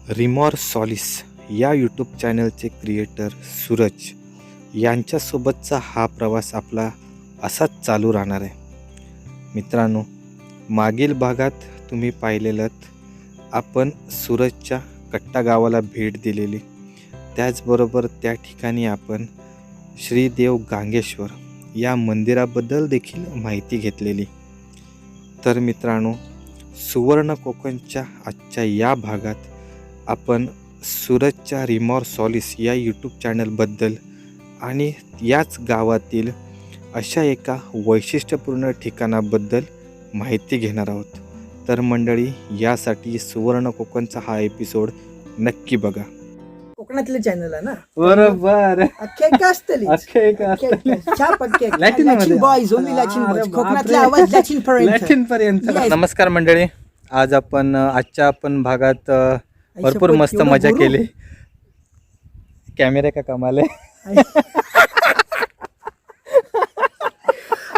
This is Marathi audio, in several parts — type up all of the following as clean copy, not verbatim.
रिमॉर सॉलिस या यूट्यूब चॅनलचे क्रिएटर सूरज यांच्यासोबतचा हा प्रवास आपला असाच चालू राहणार आहे. मित्रांनो, मागील भागात तुम्ही पाहिलेलं आपण सूरजच्या कट्टा गावाला भेट दिलेली, त्याचबरोबर त्या ठिकाणी आपण श्री देवगांगेश्वर या मंदिराबद्दल देखील माहिती घेतलेली. तर मित्रांनो, सुवर्ण कोकणच्या आजच्या या भागात आपण सूरजच्या रिमॉर सॉलिस या यूट्यूब चॅनलबद्दल आणि याच गावातील अशा एका वैशिष्ट्यपूर्ण ठिकाणाबद्दल माहिती घेणार आहोत. तर मंडळी, यासाठी सुवर्ण कोकणचा हा एपिसोड नक्की बघा. कोकणातले चॅनल आहे ना, बरोबर. अख्ख्या असतली कोकणातले आवाज लॅचिन पर्यंत. नमस्कार मंडळी, आज आपण आजच्या भागात भरपूर मस्त मजा केली. कॅमेरा का कमाल आहे.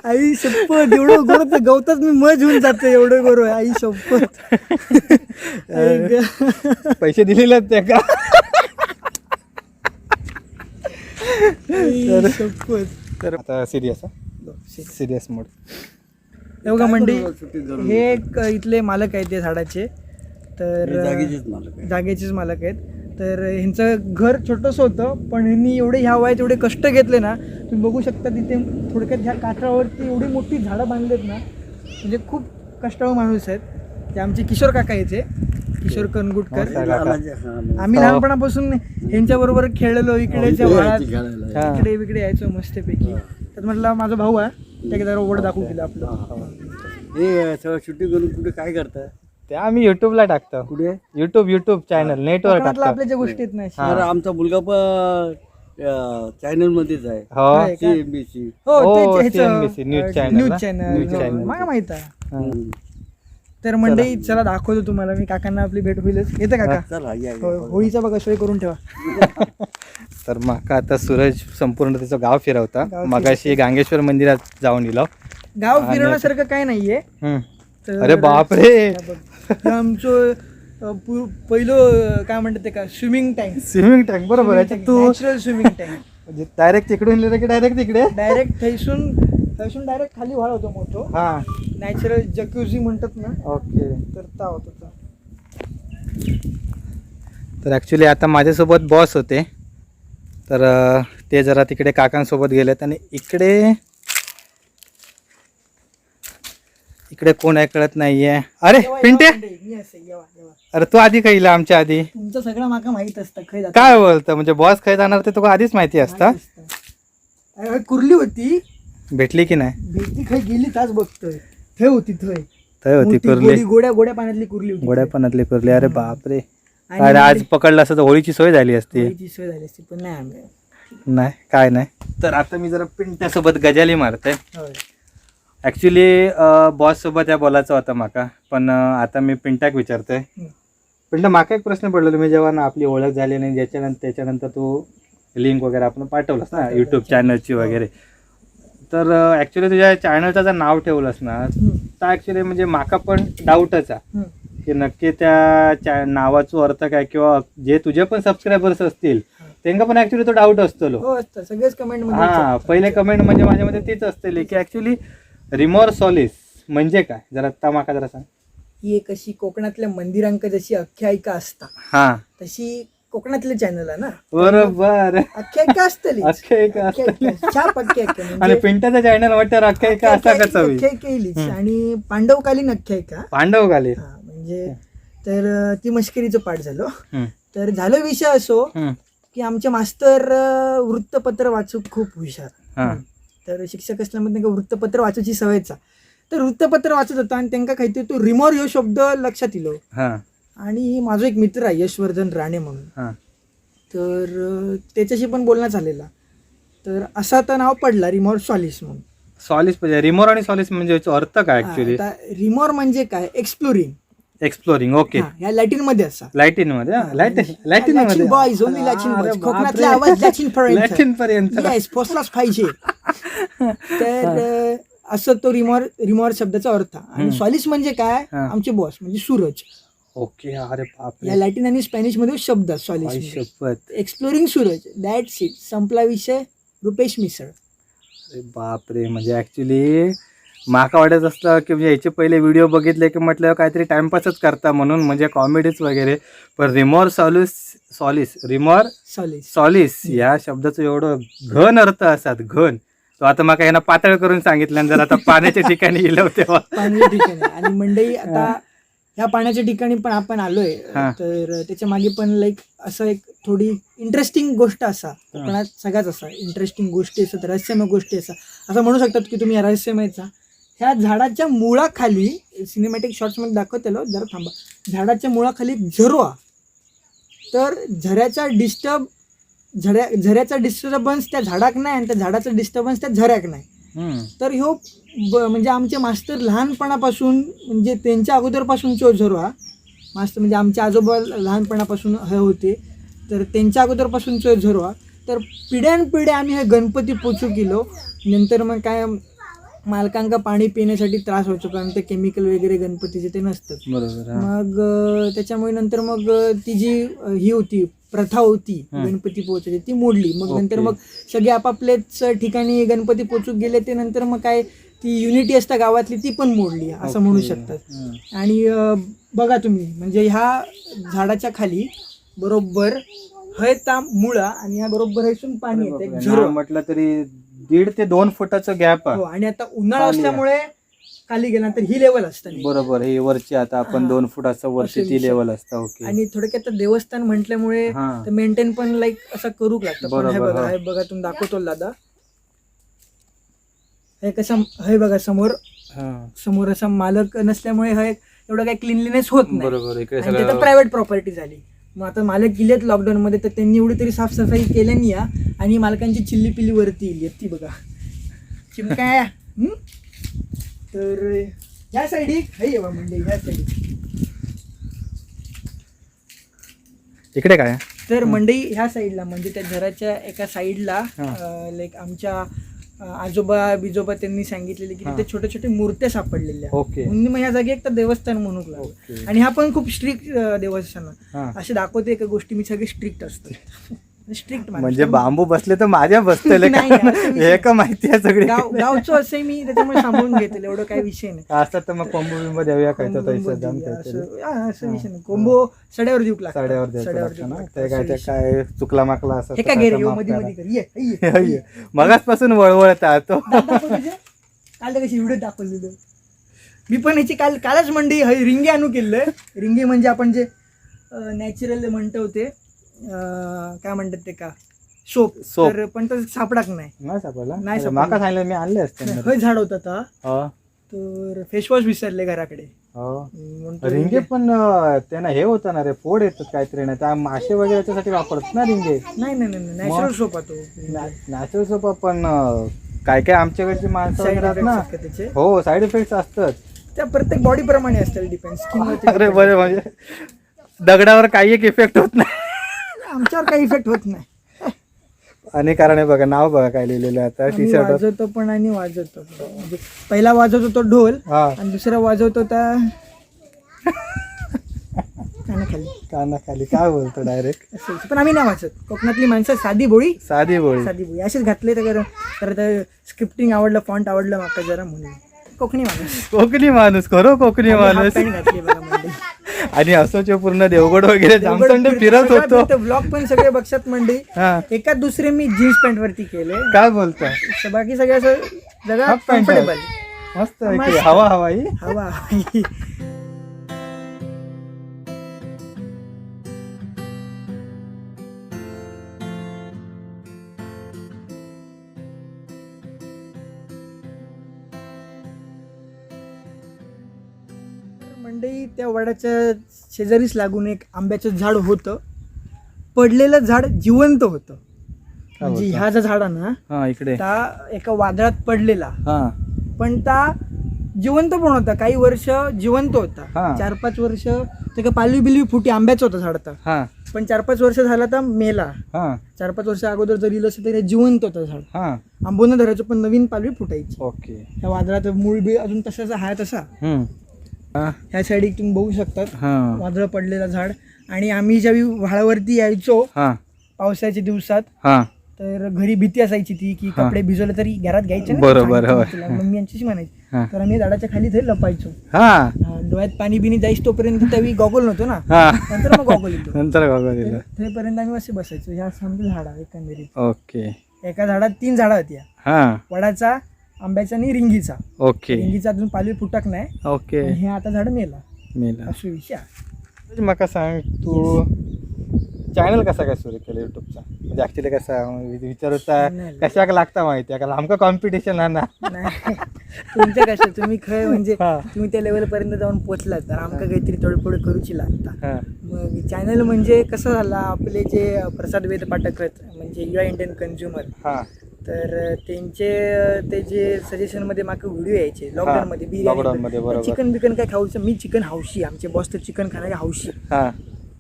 आई शपथ, एवढं गोर तर गवतात मी मज होऊन जाते, एवढं गोर आहे. आई शपथ. पैसे दिलेले त्या का? तर आता सिरियस मोड. एवढं मंडी हे एक इथले मालक आहेत, ते झाडाचे, तर जागेचेच मालक आहेत. तर ह्यांचं घर छोटंसं होतं, पण ह्यांनी एवढे ह्या वयात एवढे कष्ट घेतले ना. तुम्ही बघू शकता तिथे थोडक्यात ह्या काठावरती एवढी मोठी झाडं बांधलेत ना, म्हणजे खूप कष्टाळू माणूस आहेत. ते आमचे किशोर काका यायचे, किशोर कनगुटकर. आम्ही लहानपणापासून ह्यांच्याबरोबर खेळलेलो, इकडेच्या भागात इकडे विकडे यायचो मस्तपैकी. तर म्हटलं माझा भाऊ आहे, त्या जरा ओढ दाखवू केलं आपलं. हे सगळं शूटिंग करून कुठे काय करताय? ते आम्ही युट्यूबला टाकतो. कुठे? युट्यूब चॅनल नेटवर टाकतो. आपल्या ज्या गोष्टीत नाही. तर आमचा मुलगा पण चॅनल मध्येच आहे. हो, CNBC. न्यूज चॅनल मला माहित आहे. तर मंडळी, चला दाखवतो तुम्हाला मी. काकांना आपली भेट होईलच. येते काका? चला या. होळीचा बघा सोय करून ठेवा. तर माका आता सूरज संपूर्ण त्याचं गाव फिरवता. मगाशी गांगेश्वर मंदिरात जाऊन येलो. गाव फिरवण्यासारखं काय नाहीये. अरे बापरे, आमचं पहिलं काय म्हणतात ते का, स्विमिंग टँक. बरोबर आहे. तू नॅचरल स्विमिंग टँक. म्हणजे डायरेक्ट तिकडून लिहिलं की डायरेक्ट तिकडे डायरेक्ट थैसून डायरेक्ट खाली वाळ होतो मोठो. हा, नॅचरल जक्युझी म्हणतात ना. ओके. तर ता होता. तर ॲक्च्युली आता माझ्यासोबत बॉस होते, तर ते जरा तिकडे काकांसोबत गेलेत. आणि इकडे कोण आहे कळत नाहीये. अरे पिंटे, अरे तू आधी खाईला आमच्या आधी. तुमचं सगळं माका माहित असतं. काय बोलतं, म्हणजे बॉस खाय जाणार ते तुला आधीच माहिती असतं. कुर्ली होती, भेटली की नाही? भेटली. खाय गेली तास बघतोय. थय होती कुर्ली. गोड्या पाण्यातली कुर्ली होती. गोड्या पाण्यातली कुर्ली. अरे बापरे, अरे आज पकडलं असतं तर होळीची सोय झाली असती. पण नाही, काय नाही. तर आता मी जरा पिंट्यासोबत गजाली मारते. ॲक्च्युली बॉस सोबत या बोलायचं होतं माका, पण आता मी पिंट्याक विचारतोय. पिंटा, माका एक प्रश्न पडलो. मी जेव्हा ना आपली ओळख झाली नाही, त्याच्यानंतर तू लिंक वगैरे आपण पाठवलंस ना यूट्यूब चॅनलची वगैरे, तर ॲक्च्युली तुझ्या चॅनलचं जर नाव ठेवलंस ना, तर ॲक्च्युली म्हणजे माका पण डाऊटच आहे की नक्की त्या नावाचा अर्थ काय, किंवा जे तुझे पण सबस्क्रायबर्स असतील त्यांना पण ॲक्च्युली तो डाऊट असतो. सगळेच कमेंट. हां, पहिले कमेंट म्हणजे माझ्यामध्ये तीच असते की ॲक्च्युली रिमॉर सॉलिस म्हणजे काय, जरा माका जरा सांग. ही एक अशी कोकणातल्या मंदिरांक जशी आख्यायिका असता, हा, तशी कोकणातले चॅनल आहे ना. बरोबर. आख्यायिका असतली. आणि पिंटाचा चॅनल वाटतं आख्यायिका असा कसा केलीच. आणि पांडवकालीन आख्यायिका. पांडवकालीन म्हणजे तर ती मश्करीचं पाठ झालं. तर झालं विषय असो की आमचे मास्तर वृत्तपत्र वाचूक खूप हुशार. तर शिक्षक असल्यामुळे त्यांना वृत्तपत्र वाचूची सवयचा. तर वृत्तपत्र वाचत होता आणि त्यांना काहीतरी तो रिमॉर यो शब्द लक्षात येलो. आणि माझा एक मित्र आहे यशवर्धन राणे म्हणून, तर त्याच्याशी पण बोलणं झालेला. तर असा तर नाव पडला रिमॉर सॉलिस म्हणून. सॉलिस म्हणजे रिमॉर आणि सॉलिस म्हणजे अर्थ काय ऍक्च्युली? रिमॉर म्हणजे काय, एक्सप्लोरिंग. ओके. या लॅटिन मध्ये असा. लॅटिन मध्ये बॉयज ओनली लॅटिन. कोकणातले आवाज लॅटिन पर्यंत पोचलाच पाहिजे. तर असं तो रिमॉर शब्दाचा अर्थ. आणि सॉलिस म्हणजे काय, आमचे बॉस म्हणजे सूरज. ओके. अरे बापरे. या लॅटिन आणि स्पॅनिश मध्ये शब्द सॉलिस. शपथ. Exploring Suraj, that's it. संपला विषय. रुपेश मिसळ. अरे बापरे. म्हणजे ऍक्च्युली माका वाटत असतं की म्हणजे याचे पहिले व्हिडिओ बघितले की म्हटलं काहीतरी टाइमपासच करता म्हणून, म्हणजे कॉमेडीज वगैरे. पण रिमोर रिमोर सॉलिस या शब्दाचं एवढं घन अर्थ असतात, घन. तो आता माका ह्यांना पातळ करून सांगितलं, जर आता पाण्याच्या ठिकाणी गेलो तेव्हा. पाण्याच्या ठिकाणी. आणि मंडळी आता ह्या पाण्याच्या ठिकाणी पण आपण आलोय, तर त्याच्या मागे पण लाईक असं एक थोडी इंटरेस्टिंग गोष्ट असा, कोकणात सगळ्याच असा इंटरेस्टिंग गोष्टी असतात, रहस्यमय गोष्टी असं म्हणू शकतात की तुम्ही या रहस्यमयचा. ह्या झाडाच्या मुळाखाली, सिनेमॅटिक शॉर्ट्स मध्ये दाखवतेलो, जरा थांबा. झाडाच्या मुळाखाली झरोआ. तर झऱ्याचा डिस्टर्बन्स त्या झाडाक नाही आणि त्या झाडाचा डिस्टर्बन्स त्या झऱ्याक नाही. तर ह्यो म्हणजे आमचे मास्तर लहानपणापासून, म्हणजे त्यांच्या अगोदरपासूनचो झरोआ मास्तर, म्हणजे आमचे आजोबा लहानपणापासून हे होते, तर त्यांच्या अगोदरपासूनचो झरोआ. तर पिढ्यानपिढ्या आम्ही हे गणपती पोचू केलो. नंतर मग काय मालकांका पाणी पिण्यासाठी त्रास व्हायचो, कारण ते केमिकल वगैरे गणपतीचे ते नसतात. बरोबर. मग त्याच्यामुळे नंतर मग ती जी ही होती प्रथा होती गणपती पोहोचायची, ती मोडली. मग नंतर मग सगळे आपापल्याच ठिकाणी गणपती पोचू गेले. ते नंतर मग काय ती युनिटी असता गावातली, ती पण मोडली असं म्हणू शकतात. आणि बघा तुम्ही, म्हणजे ह्या झाडाच्या खाली बरोबर हयता मुळा आणि ह्या बरोबर हयसून पाणी येते. झरो म्हटलं तरी 1.5 ते 2 फुटाचं गॅप आहे. आणि आता उन्हाळा असल्यामुळे खाली गेल्यानंतर ही लेवल असतं. बरोबर. ही वरची आता आपण 2 फुटाचं वरची ती लेवल असतं. ओके. आणि थोडक्यात देवस्थान म्हटल्यामुळे मेंटेन पण लाईक असं करूक लागतं. पण हे बघा तुम्ही दाखवतो दादा, हे कसं, हे बघा समोर असा मालक नसल्यामुळे हे एवढं काही क्लिनलीनेस होत नाही. बरोबर. आणि ते तर प्रायव्हेट प्रॉपर्टी झाली. मग आता मालक गेलेत लॉकडाऊन मध्ये, तर त्यांनी एवढी तरी साफसफाई केल्यानी या. आणि मालकांची चिल्ली पिल्ली वरती येईल, ती बघा चिमका. तर ह्या साईडी हे म्हणजे ह्या साईडी इकडे काय, तर मंडई ह्या साईडला, म्हणजे त्या घराच्या एका साईडला लाईक आमच्या आजोबा बिजोबा त्यांनी सांगितलेले की तिथे छोटे छोटे मूर्त्या सापडलेल्या. म्हणून मग ह्या जागी एक तर देवस्थान म्हणू लागलो. आणि हा पण खूप स्ट्रिक्ट देवस्थान असे दाखवते एका गोष्टी, मी सगळे स्ट्रिक्ट असतो. स्ट्रिक्ट म्हणजे बांबू बसले तर माझ्या बसलेले हे का माहिती आहे सगळे गावचं असे मी त्याच्यामुळे सांभाळून घेतले, एवढं काही विषय नाही. असतात तर मग कोंबो बिंबो देऊया काय तर असं विषय नाही. कोंबो सड्यावर देऊ लागतो, सड्यावर काय चुकला माकला असं. हे काय गेले मध्ये मध्ये मगाचपासून वळवळत तो काल तर कशी व्हिडिओ दाखवलेलं मी पण ह्याची कालच मंडी रिंगे आणू केलंय. रिंगे म्हणजे आपण जे नॅचरल म्हणतो ते काय म्हणतात ते का सोप, तर पण तर सापडाक नाही सापडला. माका सांगितलं मी आणले असते. हे झाड होतं तर फेसवॉश विसरले घराकडे. रिंगे पण त्यांना हे होतं ना रे, फोड येतात काहीतरी नाही, त्या मासे वगैरे याच्यासाठी वापरतात ना रिंगे. नाही नॅचरल सोप तो, नॅचरल सोप. पण काय काय आमच्याकडची माणसं वगैरे ना, हो साईड इफेक्ट असतात. त्या प्रत्येक बॉडी प्रमाणे असतात, डिपेंड स्किन. अरे बरं, म्हणजे दगडावर काही एक इफेक्ट होत नाही, आमच्यावर काही इफेक्ट होत नाही. आणि कारण आहे बघा, नाव बघा काय लिहिलेलं आता टी शर्ट. वाजवतो पण आणि वाजवतो, म्हणजे पहिला वाजवतो तो ढोल आणि दुसरा वाजवतो त्या कानाखाली. काय बोलतो डायरेक्ट. पण आम्ही नाही वाचत. कोकणातली माणसं साधी बोळी अशीच घातले. तर स्क्रिप्टिंग आवडलं, फॉन्ट आवडलं माका जरा, म्हणून कोकणी माणूस खरो कोकणी माणूस. आणि असंच पूर्ण देवगड वगैरे जामसंडे फिरत होतो. ब्लॉग पण सगळे बघतात मंडळी. एकाच दुसरे मी जीन्स पॅन्ट वरती केले. काय बोलतो, बाकी सगळं असं जगा कम्फर्टेबल मस्त हवा. मंडई त्या वडाच्या शेजारीच लागून एक आंब्याचं झाड होतं. पडलेलं झाड जिवंत होतं. म्हणजे ह्या ज्या झाडाना इकडे एका वादळात पडलेला, पण त्या जिवंत पण होता. काही वर्ष जिवंत होता, 4-5 वर्ष. ते पालवी बिलवी फुटी आंब्याचं होतं झाड. पण 4-5 वर्ष झाला तर मेला. 4-5 वर्ष अगोदर जरी असं तरी जिवंत होतं झाड. आंबोनं धरायचं पण नवीन पालवी फुटायची. ओके. त्या वादळात मूळ बी अजून तसाच आहे तसा. ह्या साईड तुम्ही बघू शकतात हां वादळ पडलेलं झाड. आणि आम्ही ज्यावेळी व्हाळावरती यायचो हां पावसाच्या दिवसात हां तर घरी भीती असायची ती की कपडे भिजवले तरी घरात घ्यायचे नाही. बरोबर, हो. मम्मी यांच्याशी म्हणायची. हां. तर आम्ही झाडाच्या खाली ते लपायचो. हां डोळ्यात पाणी बिनी जायच तोपर्यंत त्यावेळी गॉगल नव्हतो ना, हां नंतर मग गॉगल येतो. नंतर बघा दिलं. तेपर्यंत आम्ही असे बसायचो. ह्या समजा झाड आहे एकंदरीत. ओके. एका झाडात 3 झाडं होती, हां वडाचा, आंब्याचा आणि रिंगीचा. ओके रिंगीचा अजून पालवी फुटक नाही. ओके. आणि हे आता झाड मेला मेला. असं विषय आहे. म्हाका सांग तू चॅनल कसा काय सुरू केलं युट्यूबचा? म्हणजे ऍक्च्युली कसा विचारूचा Channel. कशाक लागता माहिती आहे का? आमका कॉम्पिटिशन आहे ना. नाही तुमच्या कशा तुम्ही खय म्हणजे हा. तुम्ही त्या लेवल पर्यंत जाऊन पोहोचलात तर आमका काहीतरी थोडं पुढे करूची लागता. हां मग चॅनल म्हणजे कसं झाला, आपले जे प्रसाद वेद पाठक आहेत म्हणजे युवा इंडियन कन्झ्युमर, हां तर त्यांचे ते जे सजेशनमध्ये मागे व्हिडिओ यायचे लॉकडाऊनमध्ये लॉकडाऊनमध्ये, बरोबर. चिकन बिकन काय खाऊचं. मी चिकन हौशी, आमचे बॉस तर चिकन खाणारे हौशी. हां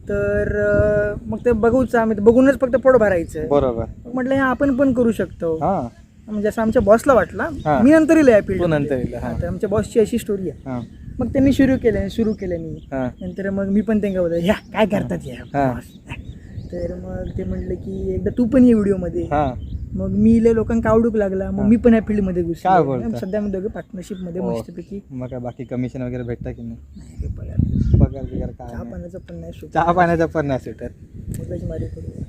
तर मग ते बघूचं आम्ही बघूनच फक्त पोट भरायचं. बरोबर. मग म्हटलं हे आपण पण करू शकतो. हां म्हणजे असं आमच्या बॉसला वाटला. हा. मी नंतर येईल या तू फील्ड. नंतर येईल. हां तर आमच्या बॉसची अशी स्टोरी आहे. हां मग त्यांनी सुरू केलं मी. हां नंतर मग मी पण त्यांना बोलतो ह्या काय करतात या हा. तर मग ते म्हटलं की एकदा तू पण ये व्हिडिओमध्ये. हां मग मी इले लोकांना आवडूक लागला. मग मी पण या फील्डमध्ये काय बोलता? घुसलो. सध्या मी दोघे पार्टनरशिपमध्ये हो. मस्तपैकी. मग काय बाकी कमिशन वगैरे भेटतं की नाही? नाही रे पगार. पगार बिगार काय चहा नाही. पाण्याचं पण नाही सुट. चहा पाण्याचा पण नाही सुटत. मगाची मारी करू.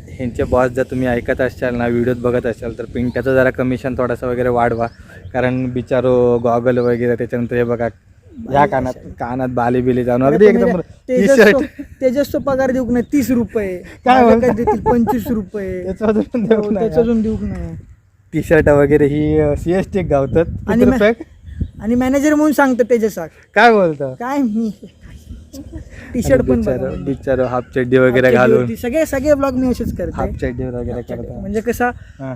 ह्यांचे बॉस जर तुम्ही ऐकत असाल ना, व्हिडिओत बघत असाल तर पिंट्याचं जरा कमिशन थोडंसं वगैरे वाढवा. कारण बिचारो गॉगल वगैरे त्याच्यानंतर हे बघा या कानात बाली बिली जाऊन अगदी एकदम टी शर्ट तेजस तो पगार देऊक नाही 30 रुपये. काय माझं बोलता? देतील 25 रुपये. त्याच्यातून देऊ नका. त्याच्यातून देऊक नाही. टी शर्ट वगैरे ही सीएसटी गावतात. आणि किती रुपये? आणि मॅनेजर म्हणून सांगतं तेजसाक. काय बोलतो? काय मी टी शर्ट पण बघा. बिचारो हाफ चड्डी वगैरे घालून सगळे ब्लॉग मी असेच करते. हाफ चड्डी वगैरे करतात. म्हणजे कसा हां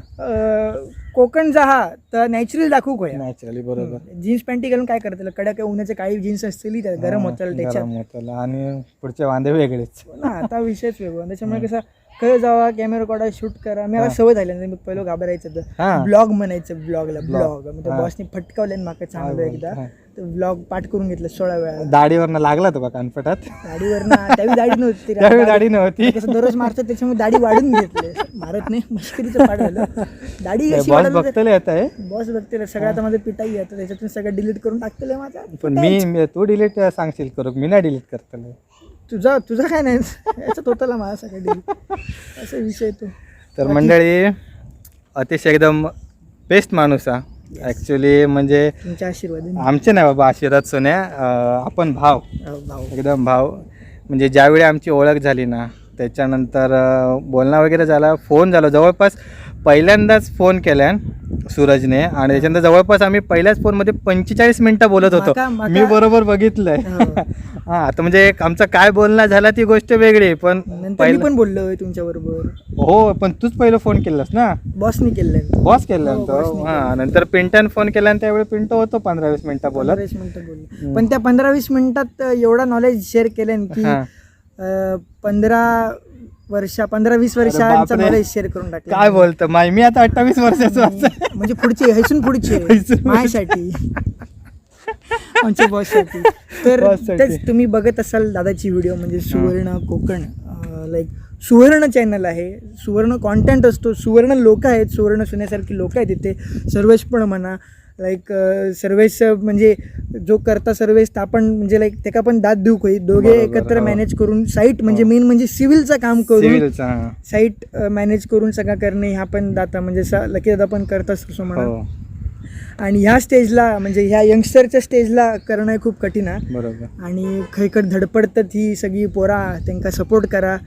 कोकण जहा तर नॅचरल दाखवू काय. नॅचरली बरोबर. जीन्स पॅन्टी घालून काय करते कडक उन्हाचे काही जीन्स असतील त्या गरम होतात त्याच्यात गरम होतं आणि पुढचे वांदे वेगळेच. ना. आता विषयच वेगळा. त्याच्यामुळे कसं खरं जावा कॅमेरा काढा शूट करा. मला सवय झाली नाही. मी पहिलं घाबरायचं हां. ब्लॉग म्हणायचं. ब्लॉग मी हां. बॉसने फटकावले माका चांगलं एकदा. हां. तर ब्लॉग पाठ करून घेतलं 16 वेळा. दाढीवरनं लागला तो का कानपटात? दाढीवर ना त्यावेळी दाढी नव्हती. त्यावेळी दाढी नव्हती. कसं दररोज मारतात त्याच्यामुळे दाढी वाढून घेतले. मारत नाही मस्करीचं पाठ झालं. दाढी अशी बॉस वाढवली बघतले येत आहे. बॉस बघते सगळं. आता माझं पिटाई येतं त्याच्यातून सगळं डिलीट करून टाकतलं माझा. पण मी तू डिलीट सांगशील करू, मी नाही डिलीट करतले. तुझा काय नाही याच्यात होताला माझा सगळं डिलीट असा विषय तो. तर मंडळी अतिशय एकदम बेस्ट माणूस हा ॲक्च्युली. म्हणजे तुमच्या आशीर्वाद आमचे नाही बाबा आशीर्वाद सोन्या, आपण भाव भाऊ. एकदम भाव. म्हणजे ज्यावेळी आमची ओळख झाली ना त्याच्यानंतर बोलणं वगैरे झाला, फोन झाला. जवळपास पहिल्यांदाच फोन केल्या सूरजने आणि त्याच्यानंतर जवळपास आम्ही पहिल्याच फोनमध्ये 45 मिनिटं बोलत होतो. मी बरोबर बघितलंय. हां आता म्हणजे आमचं काय बोलणं झाला ती गोष्ट वेगळी. पण नंतर पण बोललोय तुमच्या बरोबर. हो पण तूच पहिलं फोन केलास ना. बॉसनी केलं. बॉस केला हां. नंतर पिंटाने फोन केला आणि त्यावेळी पिंटो होतो 15-20 मिनिटं बोलत. 15-20 मिनिटं बोललो. पण त्या 15-20 मिनिटात एवढा नॉलेज शेअर केलं की 15-20 वर्षांचा नॉलेज शेअर करून टाकलं. काय बोलतो माय, मी आता 28 वर्षाचा. म्हणजे पुढचे हैसून पुढचे माझ्यासाठी आमच्या बॉससाठी. तर तेच तुम्ही बघत असाल दादाची व्हिडिओ म्हणजे सुवर्ण कोकण. लाईक सुवर्ण चॅनल आहे. सुवर्ण कॉन्टेंट असतो. सुवर्ण लोक आहेत. सुवर्ण सुनेसारखी लोक आहेत तिथे. सर्वेश पण म्हणा लाईक सर्वेश म्हणजे जो करता सर्वेश आपण म्हणजे लाईक त्याका पण दाद देऊ होईल. दोघे एकत्र मॅनेज करून साईट म्हणजे मेन म्हणजे सिव्हिलचं काम करून साईट मॅनेज करून सगळं करणे ह्या पण दाता म्हणजे लकी दादा पण करतात असं म्हणा. आणि ह्या स्टेजला म्हणजे ह्या यंगस्टरच्या स्टेजला करणं हे खूप कठीण आहे. बरोबर. आणि खैकट धडपडतात ही सगळी पोरा. त्यांना सपोर्ट करा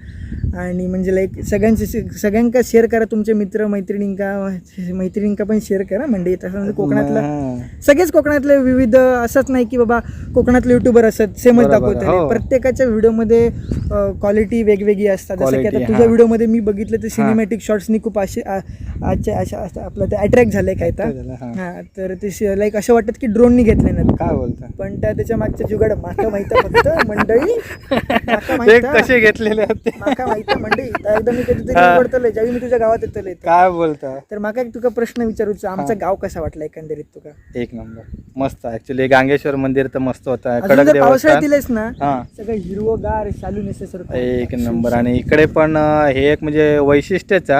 आणि म्हणजे लाईक सगळ्यांका शेअर करा. तुमचे मित्र मैत्रिणींका पण शेअर करा. म्हणजे तसं म्हणजे कोकणातलं सगळेच कोकणातले विविध असंच नाही की बाबा कोकणातले युट्यूबर असत सेमच दाखवतात. प्रत्येकाच्या व्हिडिओमध्ये क्वालिटी वेगवेगळी असतात. जसं की आता तुझ्या व्हिडिओमध्ये मी बघितलं तर सिनेमॅटिक शॉर्ट्सनी खूप असे आपलं ते अट्रॅक्ट झालंय काय तर. हां तर ते लाईक असं वाटत की ड्रोननी घेतले ना, काय बोलता? पण त्याच्या मागच्या जुगाड माका माहिती फक्त मंडळी, माका ते माहिती कसे घेतलेले आहेत ते? माका माहिती मंडळी. एकदा मी कधीतरी उघडतले ज्यावेळी मी तुझ्या गावात येतले, काय बोलता? तर माका एक तुका प्रश्न विचारूचा, आमचा गाव कसा वाटला एकंदरीत तुका? एक नंबर मस्त. ऍक्च्युली गांगेश्वर मंदिर तर मस्त होता, अजून कडक जर देवस्थान. पावसाळ्यात दिलेस ना हा सगळं हिरवगार शालू नेसेसारखं एक नंबर. आणि इकडे पण हे एक म्हणजे वैशिष्ट्यच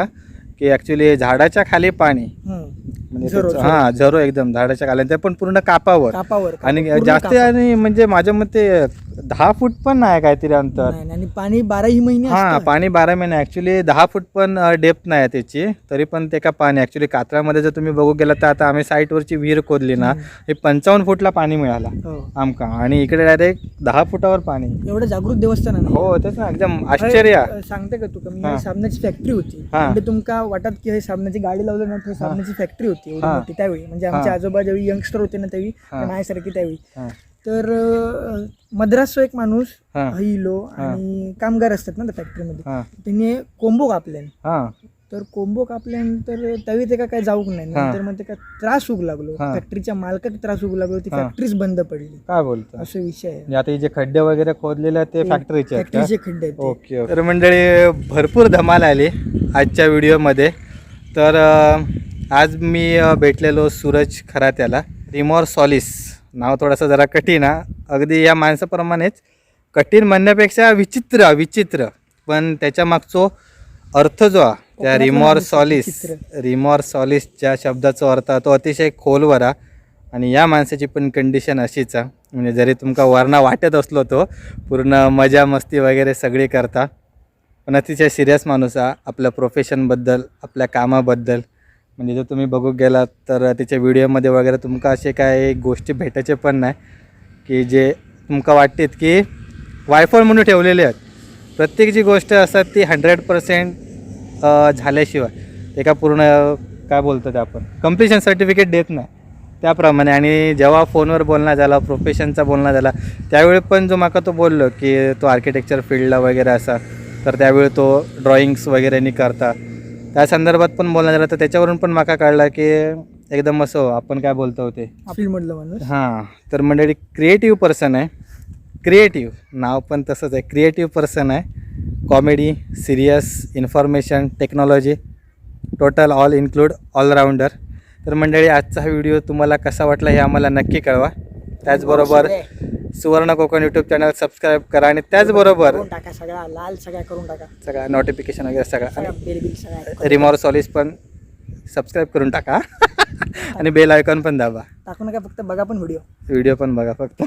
की ऍक्च्युली झाडाच्या खाली पाणी, म्हणजे झरो, त्याचं- हा झरो एकदम झाडाच्या खाली, ते पण पूर्ण कापावर. आणि पूर्ण जास्त कापावर. आणि म्हणजे माझ्या मते 10 फूट पण नाही काहीतरी अंतर. नाही, आणि पाणी 12ही महिने हा असतं. पाणी 12 महिने. ऍक्च्युली 10 फूट पण डेप्थ नाही त्याची, तरी पण ते का पाणी ऍक्च्युली कात्रामध्ये जर तुम्ही बघू गेला तर आता आम्ही साईटवरची विहीर खोदली ना, हे 55 फुटला पाणी मिळाला हो. आमका, आणि इकडे डायरेक्ट 10 फुटावर पाणी. एवढं जागृत देवस्थान आहे ना. हो तेच ना, एकदम आश्चर्य. सांगते का तुका, मी हा. साबणाची फॅक्टरी होती, हा. म्हणजे तुमका वाटत की हे साबणाची गाडी लावलं ना, तर साबणाची फॅक्टरी होती एवढी हा. मोठी त्यावेळी, म्हणजे आमचे हा. आजोबा ज्यावेळी यंगस्टर होते ना त्यावेळी, हा. माझ्यासारखी त्यावेळी. हा. तर मद्रासचा एक माणूस हा. हिलो हा. आणि कामगार असतात ना त्या फॅक्टरीमध्ये, हा त्यांनी कोंबो कापले. हा तर कोंबो कापल्यानंतर त्यावेळी ते काय जाऊक नाही, हा. नंतर मग ते काय त्रास होऊ लागलो, हा. फॅक्टरीच्या मालकाक त्रास होऊ लागलो, ती हा. फॅक्टरीच बंद पडली. काय बोलतो? असं विषय आहे. म्हणजे आता हे जे खड्डे वगैरे खोदलेले आहेत ते फॅक्टरीचे आहेत का? फॅक्टरीचे खड्डे आहेत ते. ओके. तर मंडळी भरपूर धमाल आली आजच्या व्हिडिओमध्ये. तर आज मी भेटलेलो सूरज खरात्याला. रिमॉर सॉलिस नाव थोडंसं जरा कठीण आहे, अगदी या माणसाप्रमाणेच कठीण म्हणण्यापेक्षा विचित्र विचित्र, पण त्याच्या मागचो अर्थ जो आहे त्या कोकणातला रिमॉर माणूस सॉलिस, विचित्र. रिमॉर सॉलिसच्या शब्दाचा अर्थ तो अतिशय खोलवर आहे. आणि या माणसाची पण कंडिशन अशीच आहे, म्हणजे जरी तुमका वर्ण वाटत असलो तो पूर्ण मजा मस्ती वगैरे सगळी करता, पण अतिशय सिरियस माणूस आहे आपल्या प्रोफेशनबद्दल, आपल्या कामाबद्दल. म्हणजे जर तुम्ही बघू गेलात तर त्याच्या व्हिडिओमध्ये वगैरे तुमका असे काय गोष्टी भेटायचे पण नाही की जे तुमका वाटतात की वायफळ म्हणून ठेवलेले आहेत. प्रत्येक जी गोष्ट असतात ती 100% झाल्याशिवाय ते का पूर्ण काय बोलतो ते आपण कम्प्लिशन सर्टिफिकेट देत नाही त्याप्रमाणे. आणि जेव्हा फोनवर बोलणं झाला, प्रोफेशनचा बोलणं झाला, त्यावेळी पण जो माका तो बोललो की तो आर्किटेक्चर फील्डला वगैरे असा, तर त्यावेळी तो ड्रॉइंग्स वगैरे नाही करता, त्या संदर्भात पण बोलणं झालं. तर त्याच्यावरून पण माका कळलं की एकदम असं आपण काय बोलतो होते फील्डमधलं माणूस. हां. तर मंडळी क्रिएटिव्ह पर्सन आहे, क्रिएटिव्ह नाव पण तसंच आहे, क्रिएटिव्ह पर्सन आहे. Comedy, serious, information, technology, total all include all rounder. तर मंडळी आजचा हा व्हिडिओ तुम्हाला कसा वाटला हे आम्हाला नक्की कळवा. त्याचबरोबर सुवर्ण कोकण यूट्यूब चॅनल सबस्क्राईब करा, आणि त्याचबरोबर करून टाका सगळा लाल, सगळा करून टाका, सगळा नोटिफिकेशन वगैरे सगळं, सगळा बेल बिल सगळा रिमॉर सॉलिस पण सबस्क्राईब करून टाका आणि बेल आयकॉन पण दाबा. टाकू नका, फक्त बघा पण व्हिडिओ व्हिडिओ पण बघा फक्त.